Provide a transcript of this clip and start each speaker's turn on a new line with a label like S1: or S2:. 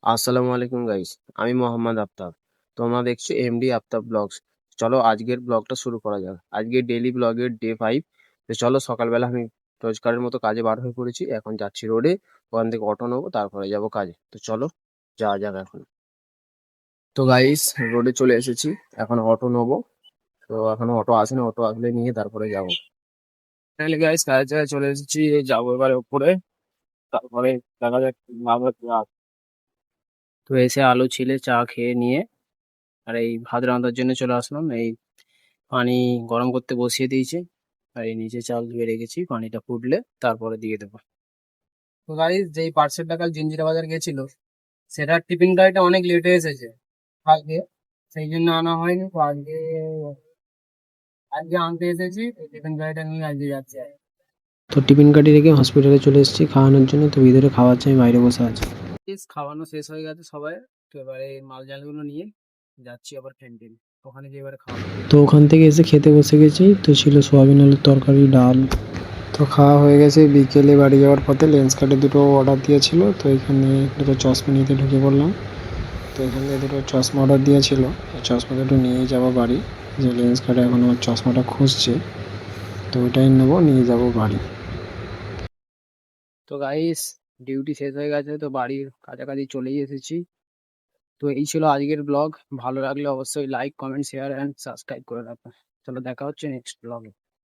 S1: আসসালামু আলাইকুম গাইস। আমি মোহাম্মদ আফতাব। তোমরা দেখছো এমডি আফতাব ব্লগস। চলো আজকের ব্লগটা শুরু করা যাক। আজকে ডেইলি ব্লগের ডে 5। তো চলো, সকালবেলা আমি রোজকারের মতো কাজে বার হয়ে পড়েছি। এখন যাচ্ছি রোডে, ওখান থেকে অটো নেবো, তারপরে যাব কাজে। তো চলো যাওয়া যাক এখন। তো গাইস, রোডে চলে এসেছি, এখন অটো নেবো। তো এখনো অটো আসেনি, অটো আসলে নিয়ে তারপরে যাবো। ফাইনালি গাইস, কাজের জায়গায় চলে এসেছি, যাবো এবারে উপরে। তারপরে দেখা যাক আমরা। তো এসে আলু ছিলে চা খেয়ে নিয়ে আর এই ভাত রান্নার জন্য চলে আসলাম। এই পানি গরম করতে বসিয়ে দিয়েছি, আর এই নিচে চাল ধুয়ে রেখেছি, পানিটা ফুটলে তারপরে দিয়ে দেবো। তো গাইস, যেই পার্সেলটা কাল জিঞ্জিরা বাজার গেছিল, সেটার টিফিন গাড়িটা অনেক লেটে এসেছে কালকে, সেই জন্য আনা হয়নি। তো আজকে আজকে আনতে এসেছি, টিফিন গাড়িটা নিয়ে আজকে যাচ্ছি। তো টিফিন গাড়ি রেখে হসপিটালে চলে এসেছি খাওয়ানোর জন্য। তো ভিতরে খাওয়াচ্ছে, আমি বাইরে বসে আছি। খাওয়ানো শেষ হয়ে গেছে সবাই। তো এবারে মাল জালগুলো নিয়ে যাচ্ছি আবার ক্যান্টিন, ওখানে গিয়ে এবারে খাওয়া। তো ওখান থেকে এসে খেতে বসে গেছি। তো ছিল সোয়াবিন আলুর তরকারি, ডাল। তো খাওয়া হয়ে গেছে। বিকেলে বাড়ি যাওয়ার পথে লেন্স কার্টে দুটো অর্ডার দিয়েছিল, তো এখানে দুটো চশমা নিতে ঢুকে পড়লাম। তো এখানে দুটো চশমা অর্ডার দিয়েছিল, এই চশমা দুটো নিয়েই যাবো বাড়ি। যে লেন্স কার্টে এখন আমার চশমাটা খুঁজছে, তো ওইটাই নেবো, নিয়ে যাবো বাড়ি। তো গাইস, ডিউটি শেষ হয়ে গেছে, তো বাড়ির কাছাকাছি চলেই এসেছি। তো এই ছিল আজকের ব্লগ। ভালো লাগলে অবশ্যই like, comment, share and subscribe করে রাখবেন। চলো দেখা হচ্ছে নেক্সট ব্লগে।